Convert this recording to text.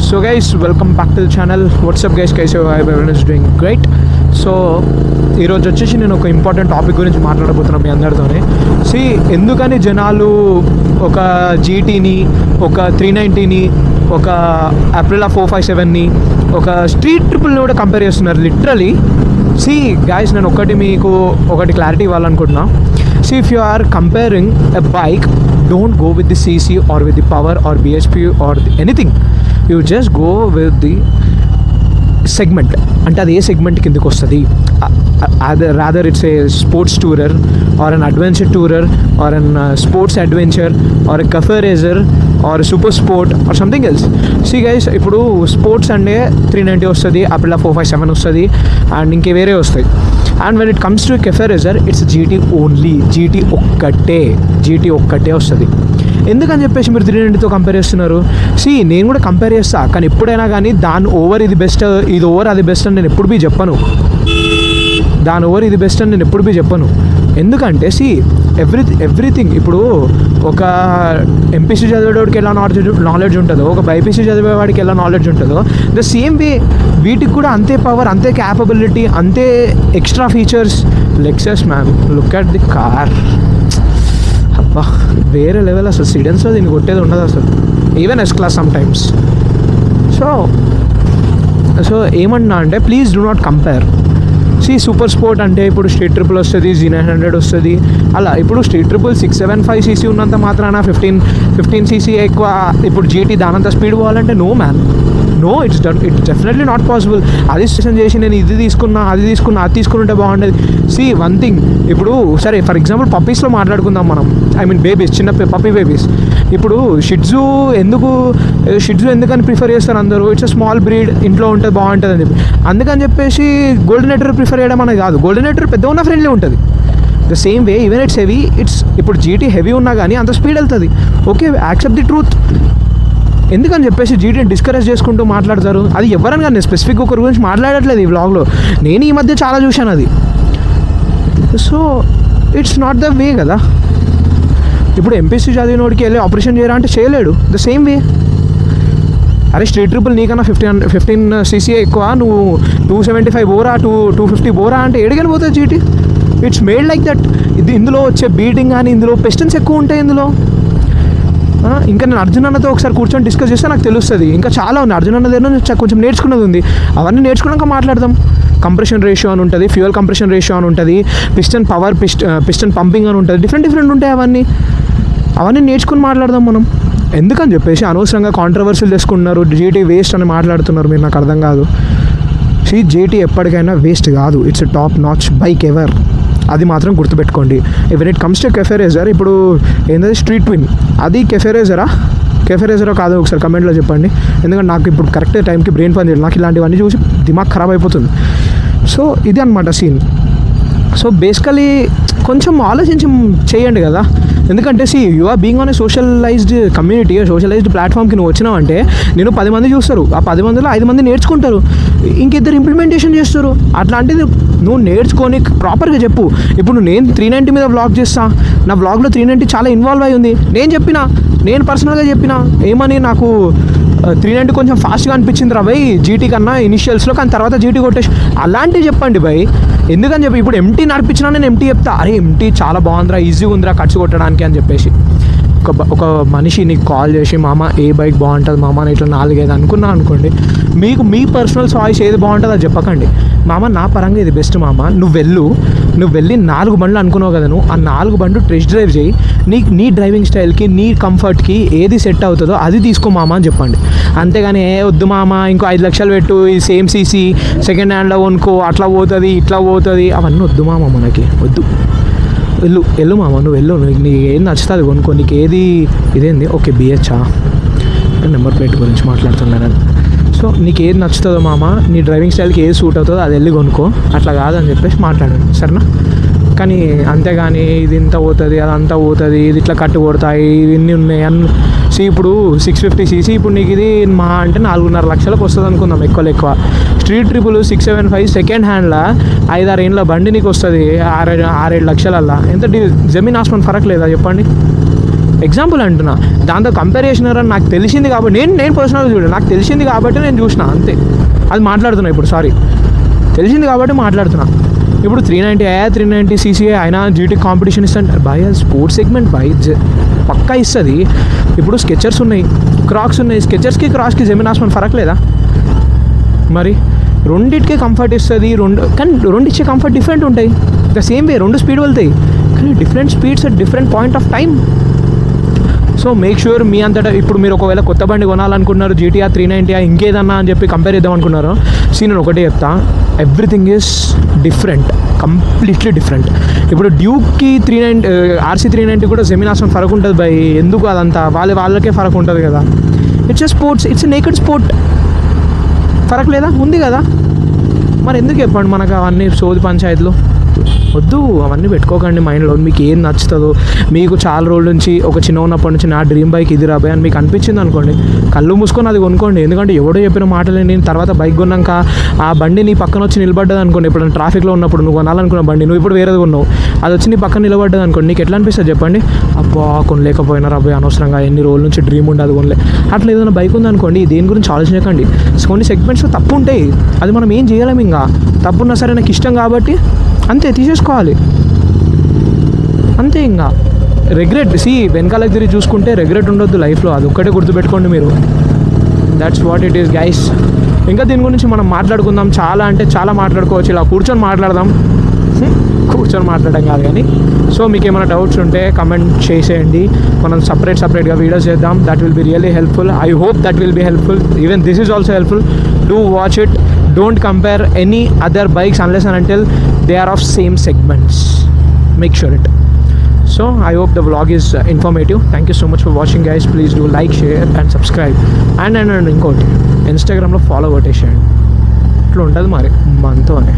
So guys, welcome back to the channel. What's up guys, कैसे हो? Everyone is doing great. So ఈరోజు వచ్చేసి నేను ఒక ఇంపార్టెంట్ టాపిక్ గురించి మాట్లాడబోతున్నాను మీ అందరితోనే. ఎందుకని జనాలు ఒక జీటీని, ఒక 390ని, ఒక అప్రిలా 457ని, ఒక స్ట్రీట్ ట్రిపుల్ని కూడా కంపేర్ చేస్తున్నారు లిటరలీ. గాయస్, నేను మీకు ఒకటి క్లారిటీ ఇవ్వాలనుకుంటున్నా. If you are comparing a bike, don't go with the CC or with the power or BHP or anything. You just go with the segment. అంటే అది ఏ సెగ్మెంట్ కిందకి వస్తుంది. Rather it's a sports tourer or an adventure tourer or an sports adventure or a cafe racer or super sport or something else. Guys, ఇప్పుడు sports అంటే 390 వస్తుంది, అప్రిలా 457 వస్తుంది and ఇంకే వేరే వస్తాయి. And when it comes to cafe racer, it's GT only. GT ఒక్కటే వస్తుంది. ఎందుకని చెప్పేసి మీరు 390తో కంపేర్ చేస్తున్నారు? నేను కూడా కంపేర్ చేస్తా, కానీ ఎప్పుడైనా కానీ దాని ఓవర్ ఇది బెస్ట్, ఇది ఓవర్ అది బెస్ట్ అని నేను ఎప్పుడు బీ చెప్పను. ఎందుకంటే ఎవ్రీథింగ్ ఇప్పుడు ఒక ఎంపీసీ చదివేవాడికి ఎలా నాలెడ్జ్ ఉంటుందో, ఒక బైపీసీ చదివేవాడికి ఎలా నాలెడ్జ్ ఉంటుందో, ద సేమ్ వే వీటికి కూడా అంతే పవర్, అంతే క్యాపబిలిటీ, అంతే extra features. Lexus ma'am, look at the car. అబ్బా, వేరే లెవెల్ అసలు. సిడెన్స్లో దీన్ని కొట్టేది ఉండదు అసలు, even S class some times. So ఏమన్నా అంటే, please do not compare. Super sport అంటే ఇప్పుడు స్ట్రీట్ ట్రిపుల్ వస్తుంది, Z900 వస్తుంది. అలా ఇప్పుడు స్ట్రీట్ ట్రిపుల్ 675 cc ఉన్నంత మాత్రాన 15 cc ఎక్కువ ఇప్పుడు జీటీ దానంత స్పీడ్ పోవాలంటే no man, no, it's definitely not possible. అది స్టేషన్ చేసి నేను అది తీసుకుంటే బాగుండేది. వన్ థింగ్, ఇప్పుడు సరే ఫర్ ఎగ్జాంపుల్ పప్పీస్లో మాట్లాడుకుందాం మనం. బేబీస్, చిన్న పప్పీ బేబీస్. ఇప్పుడు షిట్జు ఎందుకని ప్రిఫర్ చేస్తారు అందరూ? ఇట్స్ అ స్మాల్ బ్రీడ్, ఇంట్లో ఉంటుంది, బాగుంటుంది అని చెప్పి. అందుకని చెప్పేసి గోల్డెన్ రెట్రీవర్ ప్రిఫర్ చేయడం అనేది కాదు. గోల్డెన్ రెట్రీవర్ పెద్ద ఉన్న ఫ్రెండ్లీ ఉంటుంది. The same way even it's heavy, ఇప్పుడు జీటీ హెవీ ఉన్నా కానీ అంత స్పీడ్ వెళ్తుంది. Okay, accept the truth. ఎందుకని చెప్పేసి జీటీని డిస్కరేజ్ చేసుకుంటూ మాట్లాడతారు. అది ఎవరని కానీ స్పెసిఫిక్ ఒకరి గురించి మాట్లాడట్లేదు ఈ వ్లాగ్లో. నేను ఈ మధ్య చాలా చూశాను అది. So it's not the way కదా. ఇప్పుడు ఎంపీసీ చదివినోడికి వెళ్ళి ఆపరేషన్ చేయరా అంటే చేయలేడు. ద సేమ్ వే, అరే స్ట్రీట్ ట్రిపుల్ నీకన్నా 15 cc ఎక్కువ, నువ్వు 275 బోరా, 250 బోరా అంటే ఏడికెళ్ళి పోతుంది GT. It's made like that. ఇందులో వచ్చే బీటింగ్ కానీ, ఇందులో పిస్టన్స్ ఎక్కువ ఉంటాయి ఇందులో. ఇంకా నేను అర్జున్ అన్నతో ఒకసారి కూర్చొని డిస్కస్ చేస్తే నాకు తెలుస్తుంది. ఇంకా చాలా ఉంది అర్జున్ అన్న దగ్గర కొంచెం నేర్చుకున్నది ఉంది. అవన్నీ నేర్చుకున్నాక మాట్లాడదాం. కంప్రెషన్ రేషియో అని ఉంటుంది, ఫ్యూయల్ కంప్రెషన్ రేషియో అని ఉంటుంది, పిస్టన్ పవర్, పిస్టన్ పంపింగ్ అని ఉంటుంది. డిఫరెంట్ ఉంటాయి అవన్నీ నేర్చుకుని మాట్లాడదాం మనం. ఎందుకని చెప్పేసి అనవసరంగా కాంట్రవర్సీలు చేసుకుంటున్నారు. జీటీ వేస్ట్ అని మాట్లాడుతున్నారు మీరు, నాకు అర్థం కాదు. జీటీ ఎప్పటికైనా వేస్ట్ కాదు. It's a top notch bike ever. అది మాత్రం గుర్తుపెట్టుకోండి. When it comes to cafe racer, ఇప్పుడు ఏంటది స్ట్రీట్ ట్విన్, అది కెఫే రేజరా కాదు ఒకసారి కమెంట్లో చెప్పండి. ఎందుకంటే నాకు ఇప్పుడు కరెక్ట్ టైంకి బ్రెయిన్ పని చేయదు. నాకు ఇలాంటివన్నీ చూసి దిమాగ్ ఖరాబ్ అయిపోతుంది. సో ఇది అనమాట సీన్. సో బేసికలీ కొంచెం ఆలోచించి చేయండి కదా. ఎందుకంటే you are being on a socialized community, socialized ప్లాట్ఫామ్కి నువ్వు వచ్చినావంటే నేను 10 మంది చూస్తారు. ఆ 10 మందిలో 5 మంది నేర్చుకుంటారు, ఇంకిద్దరు ఇంప్లిమెంటేషన్ చేస్తారు. అట్లాంటిది నువ్వు నేర్చుకొని ప్రాపర్గా చెప్పు. ఇప్పుడు నేను 390 మీద వ్లాగ్ చేస్తా, నా వ్లాగ్లో 390 చాలా ఇన్వాల్వ్ అయి ఉంది. నేను పర్సనల్గా చెప్పిన ఏమని, నాకు 390 కొంచెం ఫాస్ట్గా అనిపించింది రా భయ్ జీటీ కన్నా ఇనిషియల్స్లో, కానీ తర్వాత జీటీ కొట్టేసి అలాంటివి చెప్పండి భయ్. ఎందుకని చెప్పి ఇప్పుడు ఎంటీ నడిపించినా నేను ఎంటీ చెప్తా, అరే ఎంటీ చాలా బాగుందిరా, ఈజీగా ఉందిరా ఖర్చు కొట్టడానికి అని చెప్పేసి. ఒక మనిషి నీకు కాల్ చేసి మామ ఏ బైక్ బాగుంటుంది మామ అని ఇట్లా 4-5 అనుకోండి, మీకు మీ పర్సనల్ చాయిస్ ఏది బాగుంటుందో అది చెప్పకండి. మామ నా పరంగా ఇది బెస్ట్ మామ, నువ్వు వెళ్ళి 4 బండ్లు అనుకున్నావు కదా, నువ్వు ఆ 4 బండ్లు టెస్ట్ డ్రైవ్ చేయి, నీ డ్రైవింగ్ స్టైల్కి, నీ కంఫర్ట్కి ఏది సెట్ అవుతుందో అది తీసుకో మామ అని చెప్పండి. అంతేగాని వద్దు మామ ఇంకో 5 లక్షలు పెట్టు, ఈ సేమ్ సీసీ సెకండ్ హ్యాండ్లో కొనుక్కో, అట్లా పోతుంది ఇట్లా పోతుంది, అవన్నీ వద్దు మామ, మనకి వద్దు. వెళ్ళు మామ, నువ్వు నీకు ఏది నచ్చుతుంది కొనుక్కో. నీకు ఏది ఇదేంది ఓకే బిహెచ్ఆ నెంబర్ ప్లేట్ గురించి మాట్లాడుతున్నాను. సో నీకు ఏది నచ్చుతుందో మామ, నీ డ్రైవింగ్ స్టైల్కి ఏది సూట్ అవుతుందో అది వెళ్ళి కొనుక్కో, అట్లా కాదని చెప్పేసి మాట్లాడండి, సరేనా? కానీ అంతేగాని ఇది ఇంత పోతుంది అదంతా పోతుంది, ఇది ఇట్లా కట్టు కొడతాయి, ఇవన్నీ ఉన్నాయి ఇప్పుడు 650 cc, ఇప్పుడు నీకు ఇది మా అంటే 4.5 లక్షలకు వస్తుంది అనుకుందాం ఎక్కువ. స్ట్రీట్ ట్రిపుల్ 675 సెకండ్ హ్యాండ్లో 5-6 ఏళ్ళ బండి నీకు వస్తుంది 6-7 లక్షలల్లా. ఎంత జమీన్ ఆస్మాన్ ఫరక్ లేదా చెప్పండి? ఎగ్జాంపుల్ అంటున్నా, దాంతో కంపేర్ చేసినారని నాకు తెలిసింది కాబట్టి నేను పర్సనల్గా చూడండి, నాకు తెలిసింది కాబట్టి నేను చూసిన అంతే. అది మాట్లాడుతున్నా ఇప్పుడు, సారీ, తెలిసింది కాబట్టి మాట్లాడుతున్నా. ఇప్పుడు 390 సీసీ అయినా జీటీ కాంపిటీషన్ ఇస్తాను బాయ్, అది స్పోర్ట్స్ సెగ్మెంట్ బాయ్, పక్కా ఇస్తుంది. ఇప్పుడు స్కెచర్స్ ఉన్నాయి, క్రాక్స్ ఉన్నాయి, స్కెచర్స్కి క్రాక్స్కి జమీన్ ఆస్మాన్ ఫరక్ లేదా? మరి రెండింటికే కంఫర్ట్ ఇస్తుంది, కానీ రెండు ఇచ్చే కంఫర్ట్ డిఫరెంట్ ఉంటాయి. ద సేమ్ వే రెండు స్పీడ్ వెళ్తాయి, కానీ different speeds at different point of time. So make sure మీ అంతటా ఇప్పుడు మీరు ఒకవేళ కొత్త బండి కొనాలనుకుంటున్నారు, జీటీఆర్ 390 ఇంకేదన్నా అని చెప్పి కంపేర్ చేద్దాం అనుకున్నారు, నేను ఒకటే చెప్తా, everything is different, completely different. ఇప్పుడు డ్యూక్కి 390 RC 390 కూడా జమీన్ ఆస్మాన్ ఫరక్ ఉంటుంది బై, ఎందుకు అదంతా వాళ్ళకే ఫరక్ ఉంటుంది కదా. It's a sports, it's a naked sport, ఫరక్ లేదా? ఉంది కదా. మరి ఎందుకు చెప్పండి మనకు అవన్నీ సోది పంచాయతీలు వద్దు, అవన్నీ పెట్టుకోకండి మైండ్లో. మీకు ఏం నచ్చుతుందో, మీకు చాలా రోజుల నుంచి ఒక చిన్న ఉన్నప్పటి నుంచి నా డ్రీమ్ బైక్ ఇది రాబాయ్ అని మీకు అనిపించింది అనుకోండి, కళ్ళు మూసుకొని అది కొనుక్కోండి. ఎందుకంటే ఎవడో చెప్పిన మాటలు నేను తర్వాత బైక్ కొన్నాక ఆ బండి నీ పక్కన వచ్చి నిలబడ్డది అనుకోండి, ఇప్పుడు ట్రాఫిక్లో ఉన్నప్పుడు నువ్వు కొనాలనుకున్న బండి నువ్వు ఇప్పుడు వేరేది కొన్నావు, అది వచ్చి నీ పక్కన నిలబడ్డది అనుకోండి, నీకు ఎట్లా అనిపిస్తుంది చెప్పండి? అబ్బా కొనలేకపోయినా రాబాయ్, అనవసరంగా ఎన్ని రోజుల నుంచి డ్రీమ్ ఉండదు కొనలే. అట్లా ఏదైనా బైక్ ఉందనుకోండి, దేని గురించి ఆలోచించకండి. కొన్ని సెగ్మెంట్స్లో తప్పు ఉంటాయి, అది మనం ఏం చేయలేము. ఇంకా తప్పున్నా సరే నాకు ఇష్టం కాబట్టి అంతే తీసేసుకోవాలి, అంతే. ఇంకా రిగ్రెట్ వెనకాలకు తిరిగి చూసుకుంటే రిగ్రెట్ ఉండొద్దు లైఫ్లో, అది ఒక్కటే గుర్తుపెట్టుకోండి మీరు. That's what it is guys. ఇంకా దీని గురించి మనం మాట్లాడుకుందాం, చాలా అంటే చాలా మాట్లాడుకోవచ్చు, ఇలా కూర్చొని మాట్లాడదాం, కూర్చొని మాట్లాడడం కాదు కానీ. సో మీకు ఏమైనా డౌట్స్ ఉంటే కమెంట్ చేసేయండి, మనం సపరేట్గా వీడియోస్ చేద్దాం. That will be really helpful. I hope that will be helpful. Even this is also helpful. Do watch it. Don't compare any other bikes unless and until they are of same segments. Make sure it. So I hope the vlog is informative. Thank you so much for watching guys. Please do like, share and subscribe. And ఇంకోటి, Instagram లో follow కొట్టేసేయండి. ఇట్లా ఉంటుంది మరి మనతోనే.